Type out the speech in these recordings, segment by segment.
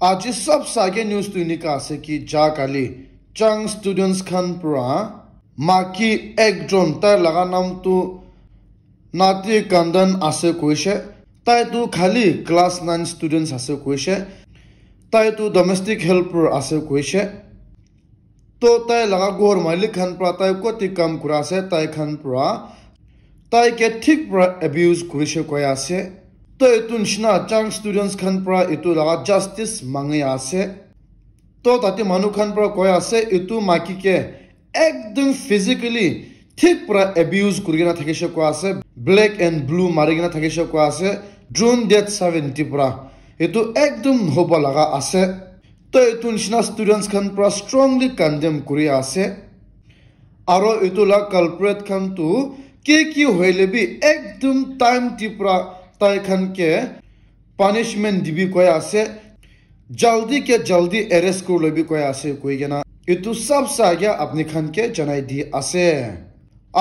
আজি সব সাগে নিউজ তো ইনিকা আছে কি যা কালি চাং স্টুডেন্টস খান পুরা মাকি একজন তার লাগা নাম তো নাতি কান্দন আছে কইছে তাই তো খালি ক্লাস 9 স্টুডেন্টস আছে কইছে তাই তো ডোমেস্টিক হেল্পার আছে কইছে তো তাই লাগা গোর মালিক খান পুরা তাই কতি কাম করা আছে তাই খান পুরা তাই কে ঠিক পুরা অ্যাবিউজ কইছে কই আছে তো এতুন শিনা চাং স্টুডেন্টস খান পুরা এতু লাগা জাস্টিস মাঙ্গে আছে তো তাতে মানু খান পুরা কই আছে এতু মাকি কে একদম ফিজিক্যালি ঠিক পুরা অ্যাবিউজ করিনা থাকিছে কই আছে ব্ল্যাক এন্ড ব্লু মারিগিনা থাকিছে কই আছে ড্রোন ডেথ 70 পুরা এতু একদম হবা লাগা আছে তো এতুন শিনা স্টুডেন্টস খান পুরা স্ট্রংলি কন্ডেম করি আছে আরো এতু লা কালপ্রেট খান তো কি হইলে বি একদম টাইম টিপরা তাই খান কে পানিশমেন্ট দিবি কই আছে জলদি কে জলদি অ্যারেস্ট করে লবি কই আছে কই গেনা এতু সব সাগা আপনি খান কে জানাই দি আছে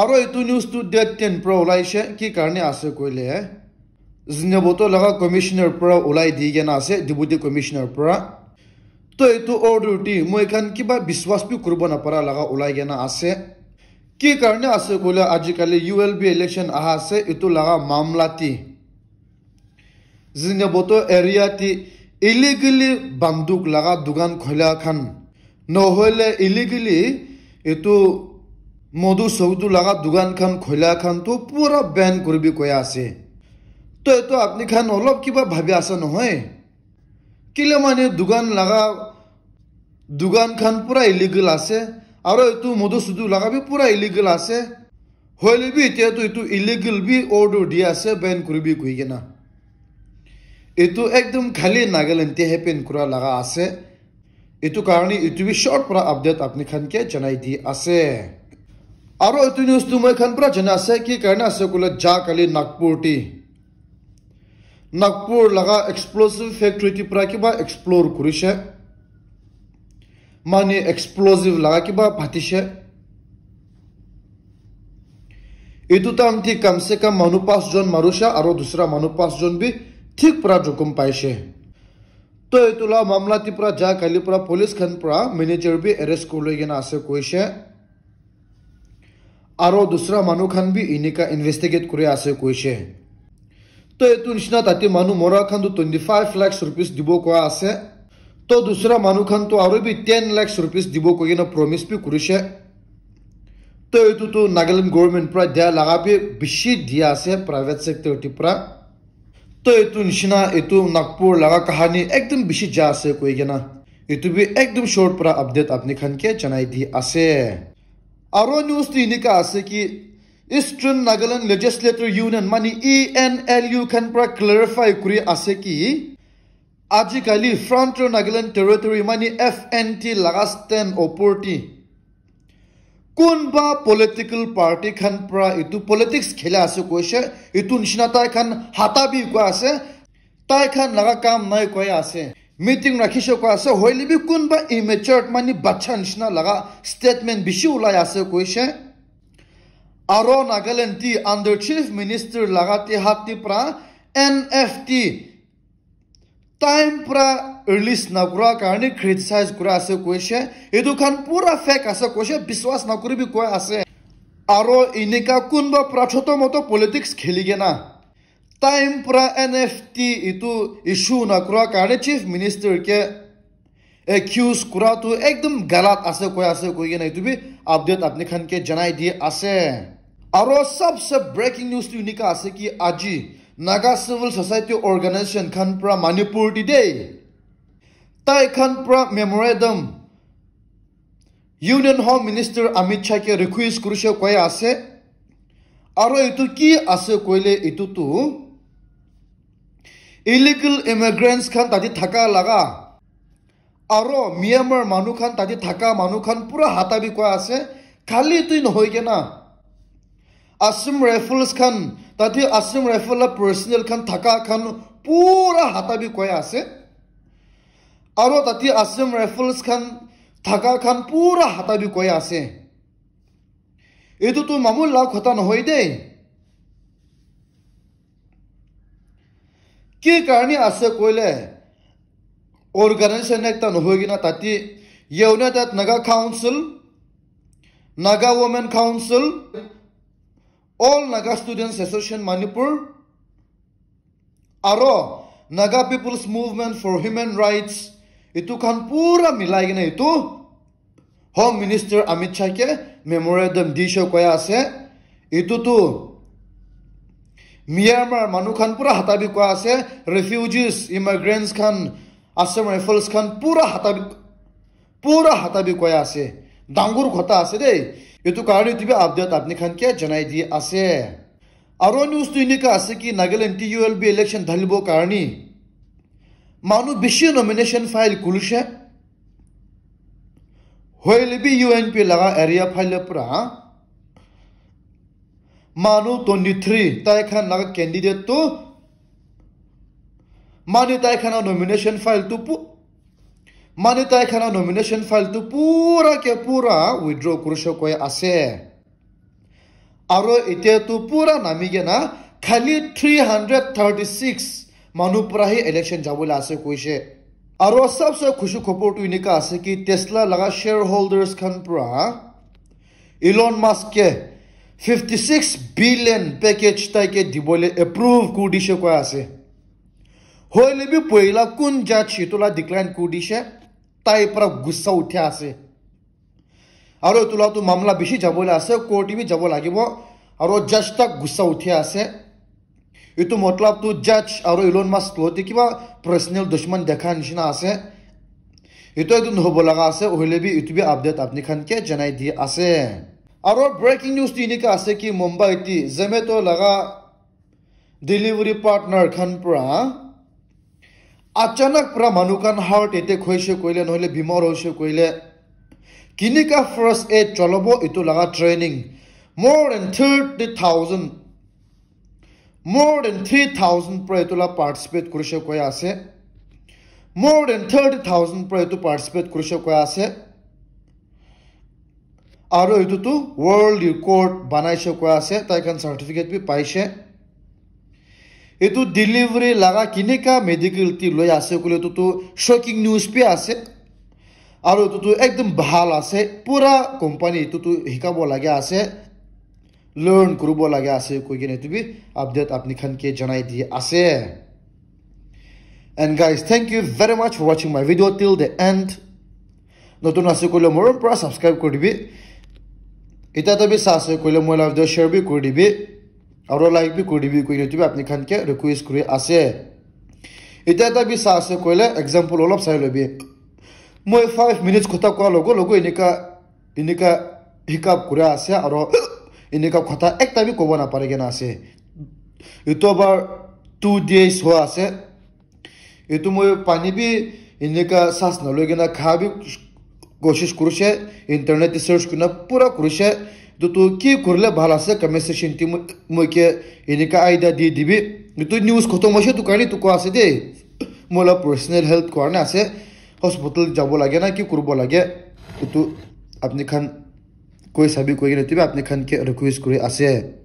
আরো এতু নিউজ টু ডেট 10 প্রো লাইছে কি কারণে আছে কইলে জিনেবতো লাগা কমিশনার প্রো উলাই দি গেনা আছে ডেপুটি কমিশনার প্রো তো এতু অর্ডার টি মই খান কিবা বিশ্বাস পি করব না পারা লাগা উলাই গেনা আছে কি কারণে আছে কইলে আজিকালি ইউএলবি ইলেকশন আহা আছে এতু লাগা মামলাতি জিনেবতো এরিয়াতি ইলিগালি বন্দুক লাগা দোকান খোলা খান নহলে ইলিগালি এতু মধু সৌদু লাগা দোকান খান খোলা খান তো পুরা ব্যান করবি কই আছে তো এতো আপনি খান অলপ কিবা ভাবি আছে নহয় কিলে মানে দোকান খান পুরা ইলিগাল আছে আর এতু মধু সৌদু লাগাবি পুরা ইলিগাল আছে হইলে বি তো এতু ইলিগাল বি অর্ডার দি আছে ব্যান করবি কই গেনা এতু একদম খালি নাগাল্যান্ডে হ্যাপেন করা লাগা আছে এতু কারণে ইউটিউবে শর্ট পুরা আপডেট আপনি খানকে জানাই দি আছে আরো এতু নিউজ তুমি খান পুরা জানা আছে কি কারণে আছে কইলে যা কালি নাগপুর লাগা এক্সপ্লোসিভ ফ্যাক্টরি টি পুরা কিবা এক্সপ্লোর করিছে মানে এক্সপ্লোসিভ লাগা কিবা ফাটিছে এতু তাম ঠিক কমসে কম মানু 5 জন মারুছে আর দুসরা মানু 5 জন বি ঠিক পুরা জখম পাইছে তো এতুলা মামলা তি পুরা যা কালি পুরা পুলিশ খান পুরা ম্যানেজার বি অ্যারেস্ট করলে গেনা আছে কইছে আরো দুসরা মানু খান বি ইনিকা ইনভেস্টিগেট করে আছে কইছে তো এতু নিশনা তাতে মানু মরা খান তো 25 লাখ রুপিস দিব কোয়া আছে তো দুসরা মানু খান তো আরো বি 10 লাখ রুপিস দিব কইনা প্রমিস বি করিছে তো এতু তো নাগাল্যান্ড গভর্নমেন্ট পুরা দেয়া লাগাবি বেশি দিয়া আছে প্রাইভেট সেক্টর টি পুরা তো এতু নিশনা এতু নাগপুর লাগা কাহানি একদম বেশি যা আছে কই গেনা এতু বি একদম শর্ট পুরা আপডেট আপনি খানকে জানাই দি আছে আরো নিউজ তো ইনিকা আছে কি ইস্টার্ন নাগাল্যান্ড লেজিসলেটর ইউনিয়ন মানে ENLU খান পুরা ক্লারিফাই করি আছে কি আজিকালি ফ্রন্টিয়ার নাগাল্যান্ড টেরিটরি মানে FNT লাগা স্ট্যান্ড অপরটি কোনবা পলিটিক্যাল পার্টি খান পুরা এতু পলিটিক্স খেলা আছে কইছে এতু নিশনা তাই খান হাতাবি কই আছে তাই খান লাগা কাম নাই কই আছে মিটিং রাখিছে কই আছে হইলিবি কোনবা ইমেচার্ড মানে বাচ্চা নিশনা লাগা স্টেটমেন্ট বেশি উলাই আছে কইছে আরো Nagaland T under chief minister লাগাতে হাতি পুরা NFT টাইম পুরা রিলিজ না করা কারণে ক্রিটিসাইজ করা আছে কইছে এদু খান পুরা ফেক আছে কইছে বিশ্বাস না করিবি কই আছে আরো ইনিকা কোনবা প্রাথত মতো পলিটিক্স খেলি গেনা টাইম পুরা NFT ইতু ইস্যু না করা কারণে চিফ মিনিস্টার কে অ্যাকিউজ করা তো একদম গলত আছে কই গেনা ইতু বি আপডেট আপনি খান কে জানাই দিয়ে আছে আরো সবসে ব্রেকিং নিউজ তো ইনিকা আছে কি আজি Naga Civil Society Organization খান পুরা মণিপুর today তাই খান পুরা memorandum union home minister Amit Shah কে রিকোয়েস্ট করিছে কই আছে আর এতু কি আছে কইলে এতু তো ইলিগাল ইমিগ্রেন্টস খান তাদি থাকা লাগা আর মিয়ানমার মানু খান তাদি থাকা মানু খান পুরা হাতাবি কই আছে খালি তুই নহই কেনা Assam Rifles খান তাতে Assam Rifle পার্সোনাল খান থাকা খান পুরা হাতাবি কই আছে আর তাতে Assam Rifles খান থাকা খান পুরা হাতাবি কই আছে এতো তো মামুল লাভ কথা নহই দে কি কারণে আছে কইলে organization ekta nohoi na tati United Naga Council, Naga Women Council, All Naga Students Association Manipur, aro Naga People's Movement for Human Rights, itu kan pura milai gina itu Home Minister Amit Shah ke memorandum disho koya ase, itu tu Myanmar manu khan pura hatabi koya ase, refugees, immigrants khan, Assam Rifles khan pura hatabi koya ase, dangur khota ase de, itu karni tibi update apni khan ke janai di ase. Aro news tu ini ka ase ki Nagaland TULB election dhalibo karni manu bishi nomination file kulushe hoile bi UNP laga area file pura manu 23 tai khan laga candidate tu mani tai khana nomination file tu pura ke pura withdraw kurusho koy ase. Aro ite tu pura namige na khali 336 manu pura hi election jabula ase koise. Aro sabse khushi khopor tu inika ase ki Tesla laga shareholders khan pura Elon Musk ke 56 billion package tai ke dibole approve kudishe koy ase. Hoile bi poila kun judge itula decline kudishe tai pura gussa uthya ase. Aro tula tu mamla bishi jabole ase, court bi jabo lagibo, aro judge tak gussa uthya ase. Itu matlab tu judge aro Elon Musk loti kiba personal dushman dekha nishina ase. Itu edu nohobo laga ase, hoile bi itu bi update apni khan ke janai di ase. Aro breaking news tu inika ase ki Mumbai ti Zomato laga delivery partner khan pura achanak pura manukan heart attack hoise koile nohole bimar hoise koile Kinika first aid cholobo itu laga training more than 30,000 pra itula participate kurishe koya ase, more than 30,000 pra itu participate kurishe koya ase. Aro itu tu world record banaishe koya ase, tai kan certificate bi paishe. Itu delivery laga kinika medical ti loi ase kule tu shocking news bi ase. Aro tu ekdom bahal ase, pura company tu hikabo lage ase, learn kurubo lage ase koi gene tu bi update apni khan ke janai di ase. And guys, thank you very much for watching my video till the end. Notun ase kole moron pura subscribe koribi. Ita tabi sa ase kole mola video share bi koribi. Aro like bi koribi koi gene tu bi apni khan ke request kori ase. Ita tabi sa ase kole example olop sai lobi. Moi 5 minutes kota kwa logo inika hiccup kura ase aro inika kota ekta bi kobo na pare gena ase. Ito bar 2 days ho ase. Ito moi pani bi inika sas na loge na khabi koshish kurushe internet search kuna pura kurushe to ki kurle bhala ase comment section ti moi ke inika aida di dibi ito news khotom hoise tu kani tu ko ase de mola personal health korna ase hospital jabo lage na ki kurbo lage itu apni khan koi sabi koi gene tibe apni khan ke request kori ase.